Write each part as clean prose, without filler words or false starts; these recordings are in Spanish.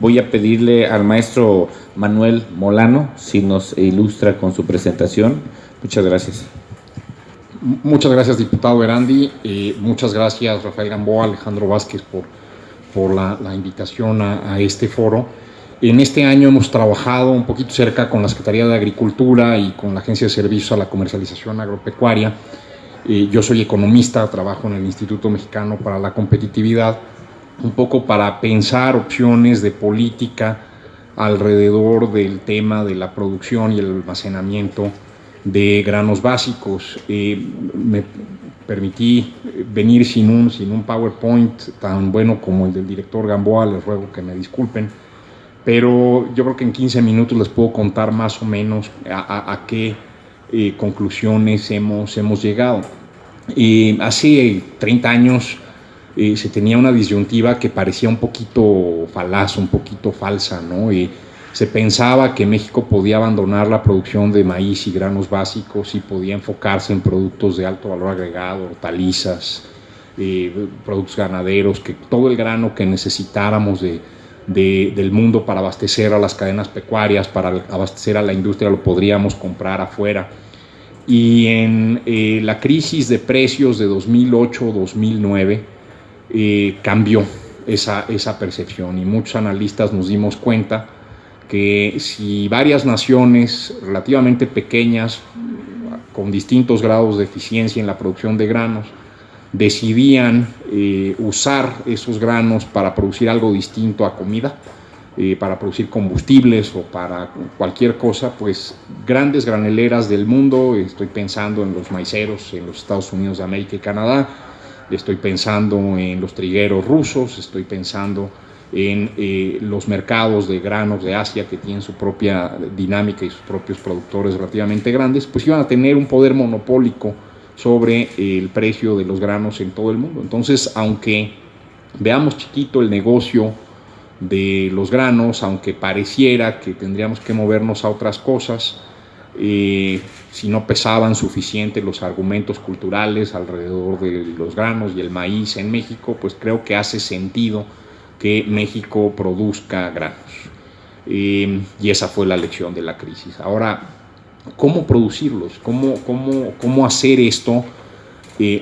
Voy a pedirle al maestro Manuel Molano si nos ilustra con su presentación. Muchas gracias. Muchas gracias, diputado Erandi. Muchas gracias, Rafael Gamboa, Alejandro Vázquez, por la invitación a este foro. En este año hemos trabajado un poquito cerca con la Secretaría de Agricultura y con la Agencia de Servicios a la Comercialización Agropecuaria. Yo soy economista, trabajo en el Instituto Mexicano para la Competitividad, un poco para pensar opciones de política alrededor del tema de la producción y el almacenamiento de granos básicos. Me permití venir sin un PowerPoint tan bueno como el del director Gamboa, les ruego que me disculpen, pero yo creo que en 15 minutos les puedo contar más o menos a qué conclusiones hemos llegado. Hace 30 años se tenía una disyuntiva que parecía un poquito falaz, un poquito falsa, ¿no? Se pensaba que México podía abandonar la producción de maíz y granos básicos y podía enfocarse en productos de alto valor agregado, hortalizas, productos ganaderos, que todo el grano que necesitáramos del mundo para abastecer a las cadenas pecuarias, para abastecer a la industria, lo podríamos comprar afuera. Y en la crisis de precios de 2008-2009 cambió esa percepción, y muchos analistas nos dimos cuenta que si varias naciones relativamente pequeñas, con distintos grados de eficiencia en la producción de granos, decidían usar esos granos para producir algo distinto a comida, para producir combustibles o para cualquier cosa, pues grandes graneleras del mundo, estoy pensando en los maiceros en los Estados Unidos de América y Canadá, estoy pensando en los trigueros rusos, estoy pensando en los mercados de granos de Asia, que tienen su propia dinámica y sus propios productores relativamente grandes, pues iban a tener un poder monopólico sobre el precio de los granos en todo el mundo. Entonces, aunque veamos chiquito el negocio de los granos, aunque pareciera que tendríamos que movernos a otras cosas, si no pesaban suficiente los argumentos culturales alrededor de los granos y el maíz en México, pues creo que hace sentido que México produzca granos. Y esa fue la lección de la crisis. Ahora, ¿cómo producirlos? ¿Cómo hacer esto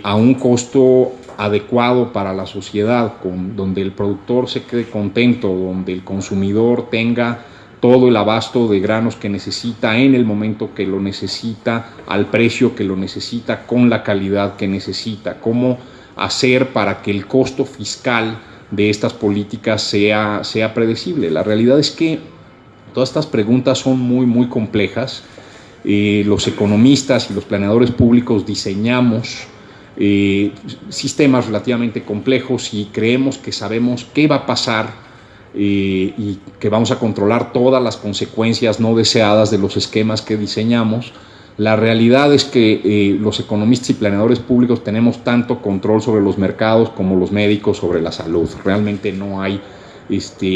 a un costo adecuado para la sociedad, donde el productor se quede contento, donde el consumidor tenga todo el abasto de granos que necesita en el momento que lo necesita, al precio que lo necesita, con la calidad que necesita? ¿Cómo hacer para que el costo fiscal de estas políticas sea predecible? La realidad es que todas estas preguntas son muy complejas. Los economistas y los planeadores públicos diseñamos sistemas relativamente complejos y creemos que sabemos qué va a pasar y que vamos a controlar todas las consecuencias no deseadas de los esquemas que diseñamos. La realidad es que los economistas y planeadores públicos tenemos tanto control sobre los mercados como los médicos sobre la salud. Realmente no hay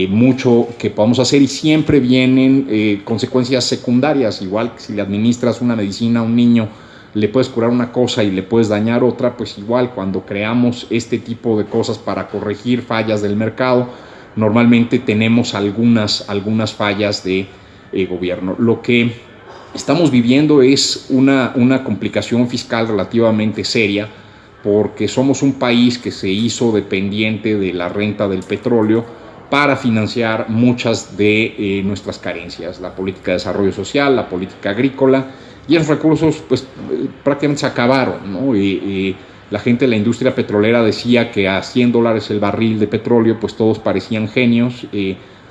mucho que podamos hacer, y siempre vienen consecuencias secundarias. Igual que si le administras una medicina a un niño, le puedes curar una cosa y le puedes dañar otra, pues igual cuando creamos este tipo de cosas para corregir fallas del mercado, normalmente tenemos algunas fallas de gobierno. Lo que estamos viviendo es una complicación fiscal relativamente seria, porque somos un país que se hizo dependiente de la renta del petróleo para financiar muchas de nuestras carencias, la política de desarrollo social, la política agrícola, y esos recursos pues prácticamente se acabaron, ¿no? La gente de la industria petrolera decía que a $100 el barril de petróleo pues todos parecían genios.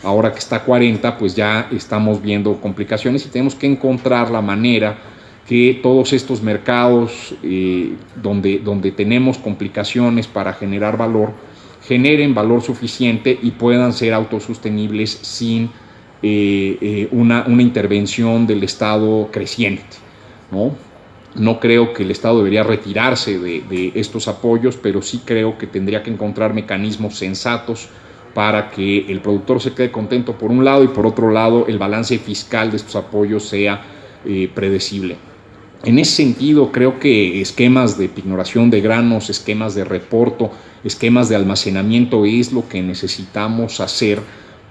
Ahora que está a 40, pues ya estamos viendo complicaciones, y tenemos que encontrar la manera que todos estos mercados donde tenemos complicaciones para generar valor, generen valor suficiente y puedan ser autosostenibles sin una intervención del Estado creciente, ¿no? No creo que el Estado debería retirarse de estos apoyos, pero sí creo que tendría que encontrar mecanismos sensatos para que el productor se quede contento por un lado, y por otro lado el balance fiscal de estos apoyos sea predecible. En ese sentido, creo que esquemas de pignoración de granos, esquemas de reporto, esquemas de almacenamiento es lo que necesitamos hacer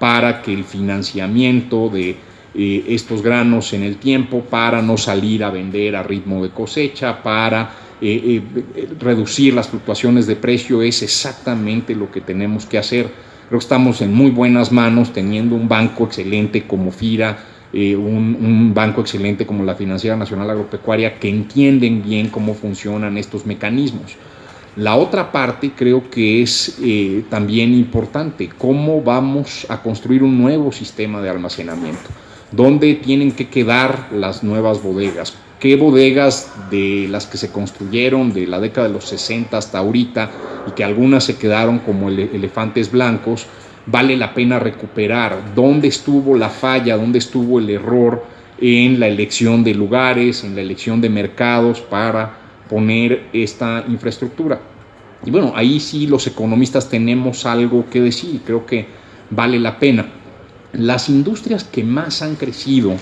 para que el financiamiento de estos granos en el tiempo, para no salir a vender a ritmo de cosecha, para reducir las fluctuaciones de precio, es exactamente lo que tenemos que hacer. Creo que estamos en muy buenas manos teniendo un banco excelente como FIRA, un banco excelente como la Financiera Nacional Agropecuaria, que entienden bien cómo funcionan estos mecanismos. La otra parte creo que es también importante, cómo vamos a construir un nuevo sistema de almacenamiento, dónde tienen que quedar las nuevas bodegas, qué bodegas de las que se construyeron de la década de los 60 hasta ahorita y que algunas se quedaron como elefantes blancos, vale la pena recuperar, dónde estuvo la falla, dónde estuvo el error en la elección de lugares, en la elección de mercados para poner esta infraestructura. Y bueno, ahí sí los economistas tenemos algo que decir, creo que vale la pena. Las industrias que más han crecido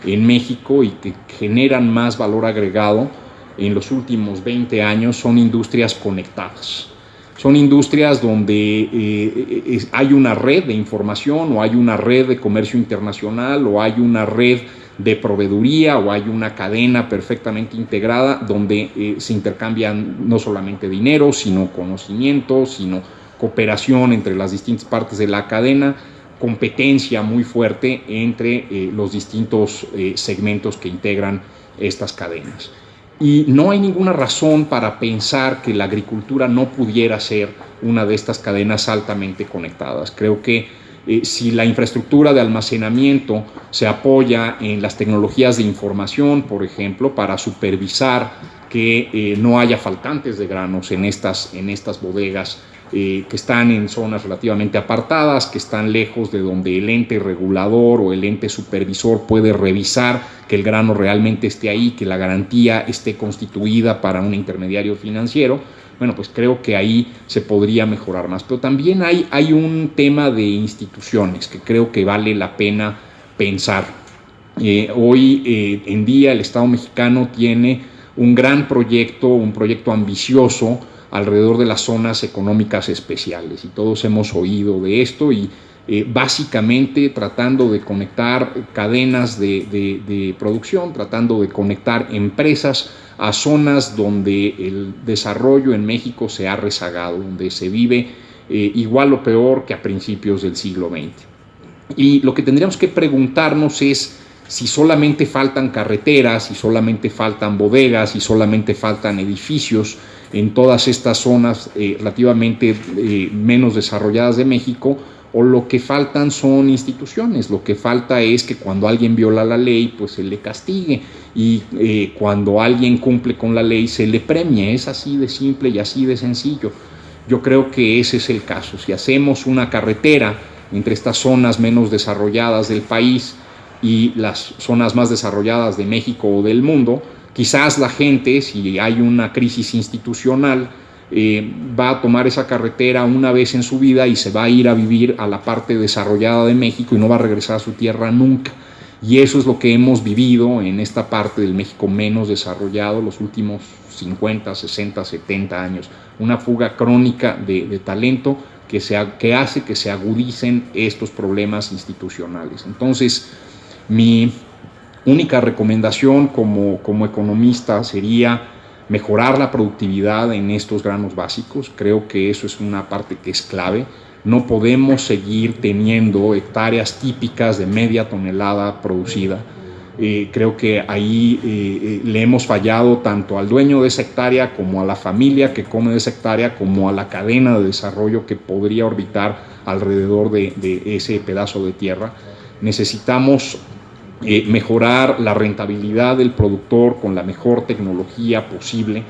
en México y que generan más valor agregado en los últimos 20 años son industrias conectadas. Son industrias donde hay una red de información o hay una red de comercio internacional o hay una red de proveeduría o hay una cadena perfectamente integrada donde se intercambian no solamente dinero, sino conocimiento, sino cooperación entre las distintas partes de la cadena, competencia muy fuerte entre los distintos segmentos que integran estas cadenas. Y no hay ninguna razón para pensar que la agricultura no pudiera ser una de estas cadenas altamente conectadas. Creo que si la infraestructura de almacenamiento se apoya en las tecnologías de información, por ejemplo, para supervisar que no haya faltantes de granos en estas bodegas, que están en zonas relativamente apartadas, que están lejos de donde el ente regulador o el ente supervisor puede revisar que el grano realmente esté ahí, que la garantía esté constituida para un intermediario financiero. Bueno, pues creo que ahí se podría mejorar más. Pero también hay un tema de instituciones que creo que vale la pena pensar. Hoy en día el Estado mexicano tiene un gran proyecto, un proyecto ambicioso alrededor de las zonas económicas especiales, y todos hemos oído de esto, y básicamente tratando de conectar cadenas de producción, tratando de conectar empresas a zonas donde el desarrollo en México se ha rezagado, donde se vive igual o peor que a principios del siglo XX. Y lo que tendríamos que preguntarnos es si solamente faltan carreteras, si solamente faltan bodegas, si solamente faltan edificios en todas estas zonas relativamente menos desarrolladas de México, o lo que faltan son instituciones. Lo que falta es que cuando alguien viola la ley, pues se le castigue, y cuando alguien cumple con la ley se le premie. Es así de simple y así de sencillo. Yo creo que ese es el caso. Si hacemos una carretera entre estas zonas menos desarrolladas del país y las zonas más desarrolladas de México o del mundo, quizás la gente, si hay una crisis institucional, va a tomar esa carretera una vez en su vida y se va a ir a vivir a la parte desarrollada de México y no va a regresar a su tierra nunca. Y eso es lo que hemos vivido en esta parte del México menos desarrollado los últimos 50, 60, 70 años. Una fuga crónica de talento que hace que se agudicen estos problemas institucionales. Entonces, mi única recomendación como economista sería mejorar la productividad en estos granos básicos. Creo que eso es una parte que es clave. No podemos seguir teniendo hectáreas típicas de media tonelada producida. Creo que ahí le hemos fallado tanto al dueño de esa hectárea, como a la familia que come de esa hectárea, como a la cadena de desarrollo que podría orbitar alrededor de ese pedazo de tierra. Necesitamos mejorar la rentabilidad del productor con la mejor tecnología posible.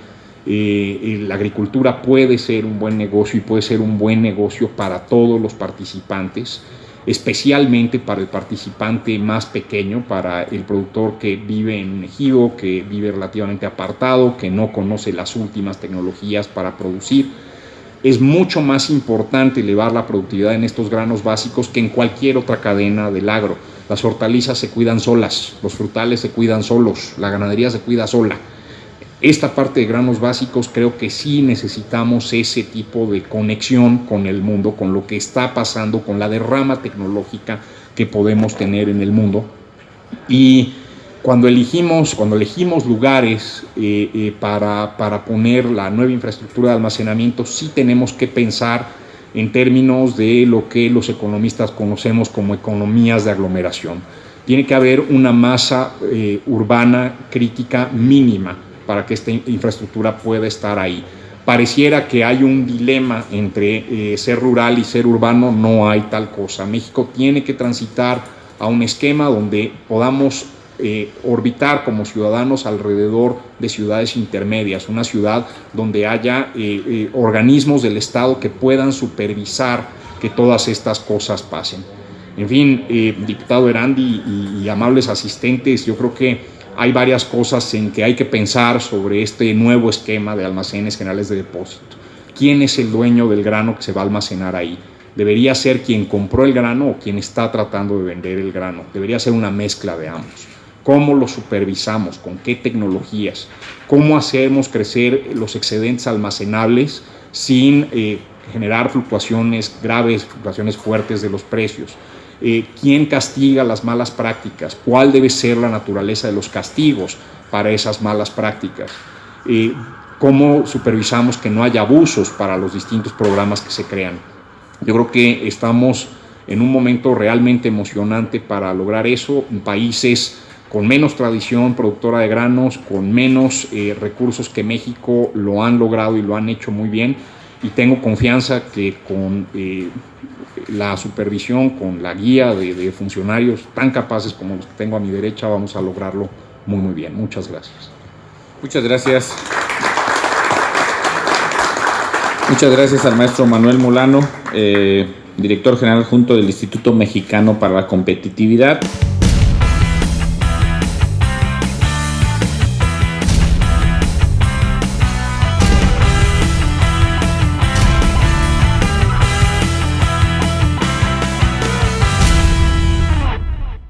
La agricultura puede ser un buen negocio, y puede ser un buen negocio para todos los participantes, especialmente para el participante más pequeño, para el productor que vive en un ejido, que vive relativamente apartado, que no conoce las últimas tecnologías para producir. Es mucho más importante elevar la productividad en estos granos básicos que en cualquier otra cadena del agro. Las hortalizas se cuidan solas, los frutales se cuidan solos, la ganadería se cuida sola. Esta parte de granos básicos creo que sí necesitamos ese tipo de conexión con el mundo, con lo que está pasando, con la derrama tecnológica que podemos tener en el mundo. Y cuando elegimos lugares para poner la nueva infraestructura de almacenamiento, sí tenemos que pensar en términos de lo que los economistas conocemos como economías de aglomeración. Tiene que haber una masa urbana crítica mínima para que esta infraestructura pueda estar ahí. Pareciera que hay un dilema entre ser rural y ser urbano, no hay tal cosa. México tiene que transitar a un esquema donde podamos orbitar como ciudadanos alrededor de ciudades intermedias, una ciudad donde haya organismos del Estado que puedan supervisar que todas estas cosas pasen. En fin, diputado Erandi y amables asistentes, yo creo que hay varias cosas en que hay que pensar sobre este nuevo esquema de almacenes generales de depósito. ¿Quién es el dueño del grano que se va a almacenar ahí? ¿Debería ser quien compró el grano o quien está tratando de vender el grano? Debería ser una mezcla de ambos. ¿Cómo lo supervisamos? ¿Con qué tecnologías? ¿Cómo hacemos crecer los excedentes almacenables sin generar fluctuaciones graves, fluctuaciones fuertes de los precios? ¿Quién castiga las malas prácticas? ¿Cuál debe ser la naturaleza de los castigos para esas malas prácticas? ¿Cómo supervisamos que no haya abusos para los distintos programas que se crean? Yo creo que estamos en un momento realmente emocionante para lograr eso en países con menos tradición productora de granos, con menos recursos que México lo han logrado y lo han hecho muy bien, y tengo confianza que con la supervisión, con la guía de funcionarios tan capaces como los que tengo a mi derecha, vamos a lograrlo muy, muy bien. Muchas gracias. Muchas gracias. Muchas gracias al maestro Manuel Molano, director general adjunto del Instituto Mexicano para la Competitividad.